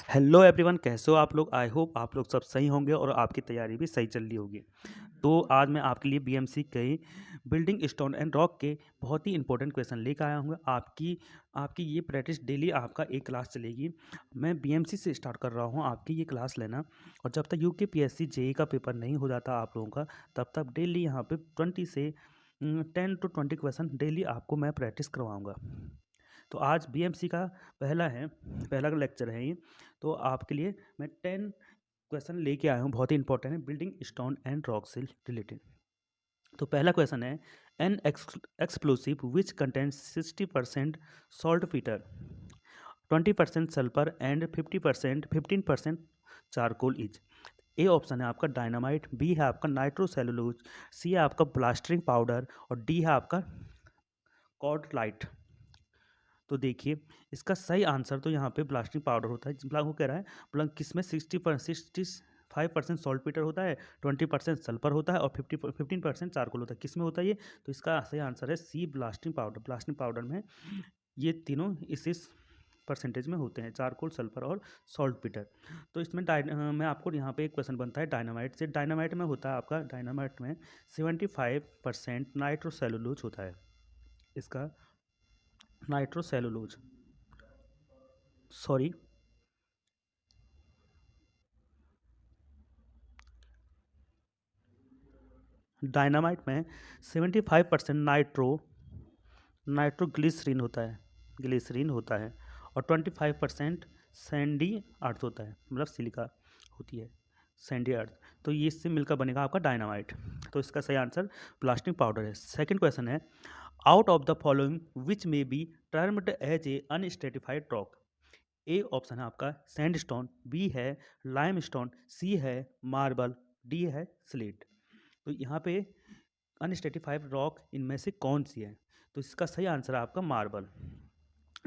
Hello everyone, कैसे हो आप लोग। आई होप आप लोग सब सही होंगे और आपकी तैयारी भी सही चल रही होगी। तो आज मैं आपके लिए बीएमसी के बिल्डिंग स्टोन एंड रॉक के बहुत ही इंपॉर्टेंट क्वेश्चन लेकर आया हूँ। आपकी आपकी ये प्रैक्टिस डेली आपका एक क्लास चलेगी। मैं बीएमसी से स्टार्ट कर रहा हूँ आपकी ये क्लास लेना, और जब तक यूकेपीएससी जेई का पेपर नहीं हो जाता आप लोगों का, तब तक डेली यहाँ पे 20 से 10 to 20 क्वेश्चन डेली आपको मैं प्रैक्टिस करवाऊँगा। तो आज बीएमसी का पहला लेक्चर है ये। तो आपके लिए मैं 10 क्वेश्चन लेके आया हूँ, बहुत ही इंपॉर्टेंट है बिल्डिंग स्टोन एंड रॉक से रिलेटेड। तो पहला क्वेश्चन है, an explosive which contents 60% saltpetre, 20% sulphur and 15% charcoal is. A option है आपका डायनामाइट, बी है आपका नाइट्रोसेलुलोज, सी है आपका ब्लास्टरिंग पाउडर, और डी है आपका कॉर्डलाइट। तो देखिए, इसका सही आंसर तो यहाँ पे ब्लास्टिंग पाउडर होता है। ब्लैक वो कह रहा है ब्लैक किसमें 65% सॉल्ट पीटर होता है, 20% सल्फर होता है और 15% चारकोल होता है। किसमें होता है ये? तो इसका सही आंसर है सी, ब्लास्टिंग पाउडर। ब्लास्टिंग पाउडर में ये तीनों इस परसेंटेज में होते हैं, चारकोल, सल्फर और सॉल्ट पीटर। तो इसमें मैं आपको यहाँ पे एक क्वेश्चन बनता है डायनामाइट से। डायनामाइट में होता है आपका, डायनामाइट में 75% नाइट्रोसेलुलोज होता है। इसका नाइट्रोसेलुलोज, सॉरी, डायनामाइट में 75% नाइट्रोग्लिसरीन होता है, ग्लिसरीन होता है, और 25% सैंडी अर्थ होता है, मतलब सिलिका होती है, सैंडी अर्थ। तो ये इससे मिलकर बनेगा आपका डायनामाइट। तो इसका सही आंसर प्लास्टिक पाउडर है। सेकंड क्वेश्चन है, out of the following which may be termed as a unstratified rock. A option है आपका सैंडस्टोन, बी है लाइमस्टोन, सी है मार्बल, डी है स्लेट। तो यहाँ पे अनस्टेटिफाइड रॉक इनमें से कौन सी है? तो इसका सही आंसर है आपका मार्बल।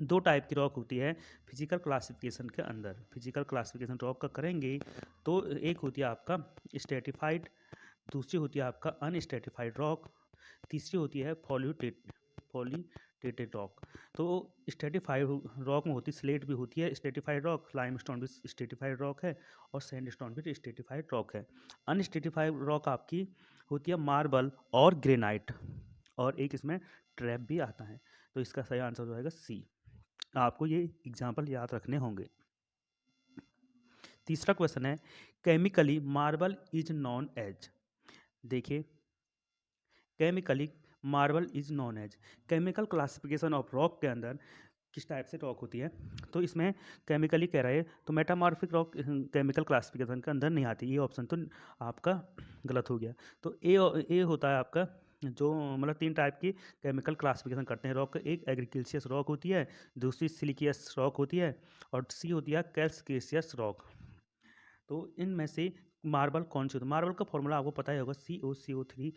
दो टाइप की रॉक होती है फिजिकल क्लासिफिकेशन के अंदर। फिजिकल क्लासिफिकेशन रॉक का करेंगे तो एक होती है आपका स्टेटिफाइड, दूसरी होती है आपका अनस्टेटिफाइड रॉक, तीसरी होती है पॉलीटेटेड रॉक। तो स्टेटिफाइड रॉक में होती स्लेट भी होती है स्टेटिफाइड रॉक, लाइमस्टोन भी स्टेटिफाइड रॉक है, और सैंडस्टोन भी स्टेटिफाइड रॉक है। अनस्टेटिफाइड रॉक आपकी होती है मार्बल और ग्रेनाइट, और एक इसमें ट्रैप भी आता है। तो इसका सही आंसर हो जाएगा सी। आपको ये एग्जाम्पल याद रखने होंगे। तीसरा क्वेश्चन है, chemically marble is known as. देखिए, chemically marble is known as, chemical classification of rock के अंदर किस टाइप से रॉक होती है? तो इसमें केमिकली कह रहा है तो मेटामॉर्फिक रॉक केमिकल क्लासिफिकेशन के अंदर नहीं आती। ये ऑप्शन तो आपका गलत हो गया। तो ए होता है आपका, जो मतलब तीन टाइप की केमिकल क्लासिफिकेशन करते हैं रॉक। एक एग्रीकल्सियस रॉक होती है, दूसरी सिलिकियस रॉक होती है, और सी होती है कैल्सियस रॉक। तो इनमें से मार्बल कौन सी होती है? मार्बल का फॉर्मूला आपको पता ही होगा, CO3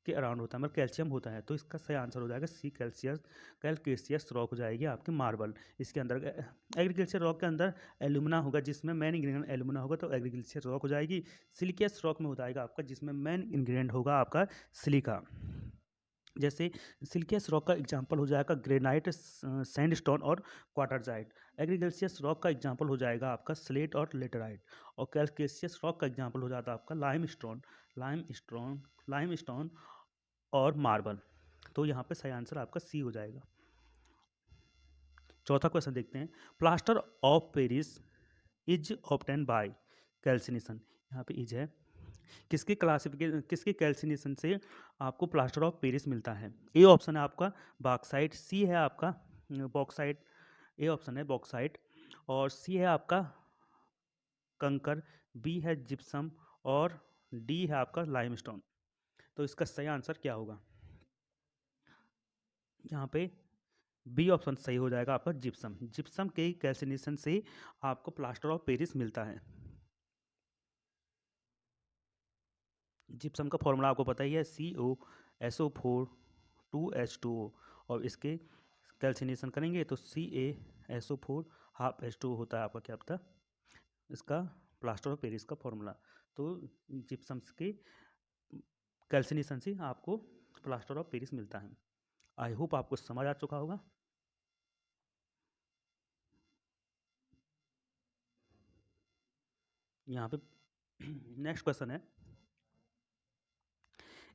के अराउंड होता है, मतलब कैल्शियम होता है। तो इसका सही आंसर हो जाएगा सी, कैल्सियस रॉक हो जाएगी आपकी मार्बल। इसके अंदर एग्रीकल्चर रॉक के अंदर एल्यूमिना होगा, जिसमें मेन इंग्रेडिएंट एल्यूमिना होगा, तो एग्रीकल्चर रॉक हो जाएगी। सिलिकियस रॉक में हो जाएगा आपका, जिसमें मेन इंग्रेडिएंट होगा आपका सिलिका। जैसे सिलिकियस रॉक का एग्जांपल हो जाएगा ग्रेनाइट, सैंडस्टोन और क्वार्टरजाइट। एग्रीकल्सियस रॉक का एग्जांपल हो जाएगा आपका स्लेट और लेटेराइट। और कैल्सियस रॉक का एग्जांपल हो जाता है आपका लाइमस्टोन और मार्बल। तो यहाँ पे सही आंसर आपका सी हो जाएगा। चौथा क्वेश्चन देखते हैं, plaster of Paris is obtain bye calcination. यहाँ पे इज है, किसके कैल्सिनेशन से आपको प्लास्टर ऑफ पेरिस मिलता है? ए ऑप्शन है आपका बॉक्साइट, सी है आपका बॉक्साइट, ए ऑप्शन है बॉक्साइट, और सी है आपका कंकर, बी है जिप्सम, और डी है आपका लाइमस्टोन। तो इसका सही आंसर क्या होगा? यहाँ पे बी ऑप्शन सही हो जाएगा आपका जिप्सम। जिप्सम के कैल्सिनेशन से आपको प्लास्टर ऑफ पेरिस मिलता है। जिप्सम का फॉर्मूला आपको पता ही है, COSO4 2H2O, और इसके कैल्सिनेशन करेंगे तो CaSO4 ½ H2O होता है आपका, क्या होता है इसका प्लास्टर ऑफ पेरिस का फॉर्मूला। तो जिप्सम्स के कैल्सिनेशन से आपको प्लास्टर ऑफ पेरिस मिलता है। आई होप आपको समझ आ चुका होगा। यहाँ पे नेक्स्ट क्वेश्चन है,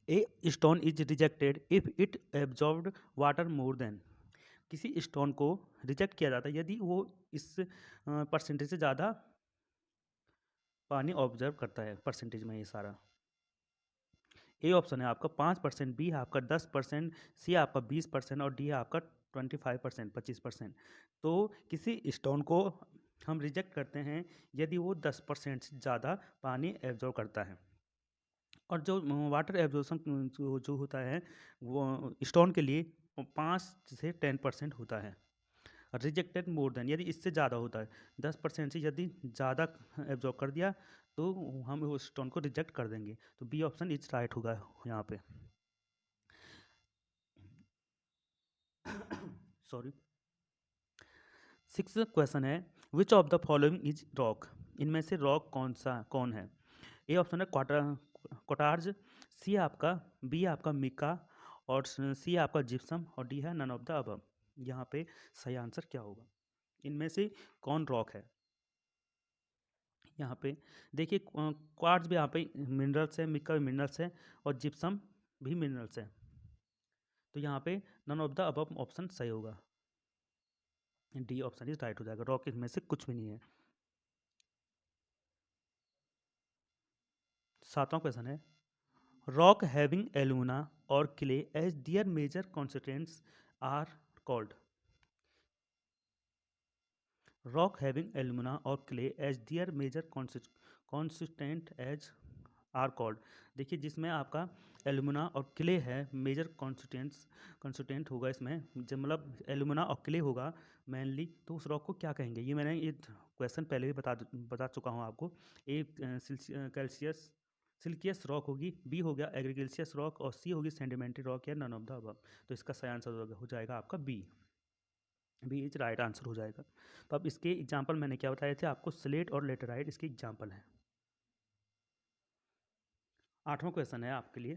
a stone is rejected if it absorbed water more than. किसी स्टोन को रिजेक्ट किया जाता है यदि वो इस परसेंटेज से ज़्यादा पानी ऑब्जर्व करता है। परसेंटेज में ये सारा, ए ऑप्शन है आपका 5%, बी है आपका 10%, सी आपका 20% और डी है आपका 25%, 25%। तो किसी स्टोन को हम रिजेक्ट करते हैं यदि वो 10% से ज़्यादा पानी एब्जॉर्व करता है। और जो वाटर एब्जॉर्प्शन जो होता है वो स्टोन के लिए 5 से 10% होता है। रिजेक्टेड मोर देन यदि इससे ज़्यादा होता है, 10% से यदि ज़्यादा एब्जॉर्ब कर दिया तो हम उस स्टोन को रिजेक्ट कर देंगे। तो बी ऑप्शन इज राइट होगा यहाँ पे। सॉरी। 6 क्वेश्चन है, which of the following is rock. इनमें से रॉक कौन है। ए ऑप्शन है क्वार्ट्ज, सी आपका, बी आपका मिका और सी आपका जिप्सम और डी है नन ऑफ द अबव। यहाँ पे सही आंसर क्या होगा, इनमें से कौन रॉक है। यहाँ पे देखिए क्वार्ट्ज भी यहाँ पे मिनरल्स है, मिका भी मिनरल्स है और जिप्सम भी मिनरल्स है। तो यहाँ पे none of the above option सही होगा, डी ऑप्शन इज राइट हो जाएगा। रॉक इनमें से कुछ भी नहीं है। 7वां क्वेश्चन है, रॉक हैविंग एलुमिना और clay as their major constituents are called. Rock having alumina और clay as their major constituent as are called. देखिए जिसमें आपका एलुमिना और क्ले है मेजर कॉन्स्टिट्यूएंट होगा इसमें, जब मतलब एलुमिना और क्ले होगा मेनली, तो उस रॉक को क्या कहेंगे। ये मैंने ये क्वेश्चन पहले भी बता चुका हूँ आपको। ए सिल्कियस रॉक होगी, बी हो गया एग्रीगेशियस रॉक और सी होगी सेडिमेंट्री रॉक या नन ऑफ द अबव। तो इसका सही आंसर हो जाएगा आपका बी इज राइट आंसर हो जाएगा। तो अब इसके एग्जाम्पल मैंने क्या बताए थे आपको, स्लेट और लेटेराइट इसके एग्जाम्पल हैं। 8वां क्वेश्चन है आपके लिए,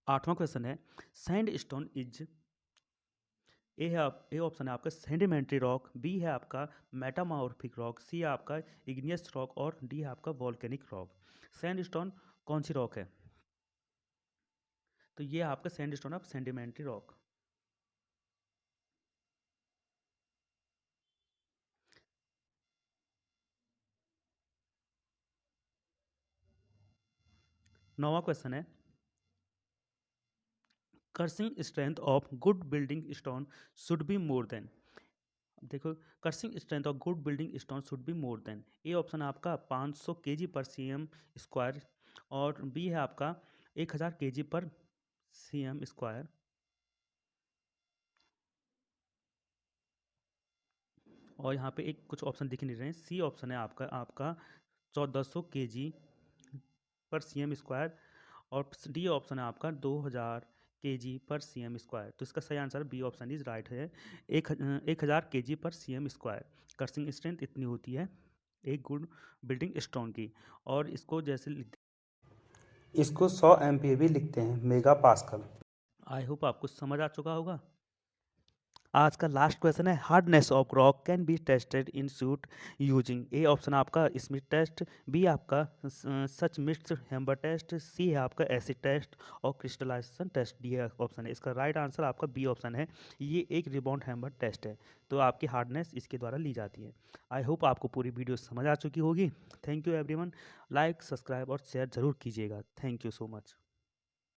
आठवां क्वेश्चन है, sand stone is, A option है आपका सेडिमेंट्री रॉक, बी है आपका मेटामॉर्फिक रॉक, सी है आपका इग्नियस रॉक और डी है आपका वॉल्केनिक रॉक। सैंड स्टोन कौन सी रॉक है, तो ये आपका sand stone of sedimentary rock. 9वां क्वेश्चन है, crushing strength of good building stone should be more than. देखो crushing strength of good building stone should be more than, A option आपका 500 kg पर cm स्क्वायर और B है आपका 1000 kg पर cm square और यहाँ पे एक कुछ ऑप्शन दिख नहीं रहे हैं। सी ऑप्शन है आपका 1400 kg पर cm स्क्वायर और डी ऑप्शन है आपका 2000 kg पर cm स्क्वायर। तो इसका सही answer B option is right है, 1000 kg पर cm स्क्वायर। कर्सिंग स्ट्रेंथ इतनी होती है एक गुड बिल्डिंग स्टोन की। और इसको जैसे इसको 100 MPa भी लिखते हैं, मेगा पास्कल। आई होप आपको समझ आ चुका होगा। आज का लास्ट क्वेश्चन है, hardness of rock can be tested in suit using. A option आपका स्मिथ टेस्ट, बी आपका सच मिक्स्ड हैम्बर टेस्ट, सी है आपका एसिड टेस्ट और क्रिस्टलाइजेशन टेस्ट, डी ऑप्शन है। इसका राइट आंसर आपका बी ऑप्शन है, ये एक रिबाउंड हैम्बर टेस्ट है। तो आपकी हार्डनेस इसके द्वारा ली जाती है। आई होप आपको पूरी वीडियो समझ आ चुकी होगी। Thank you everyone, like subscribe और शेयर जरूर कीजिएगा। Thank you so much.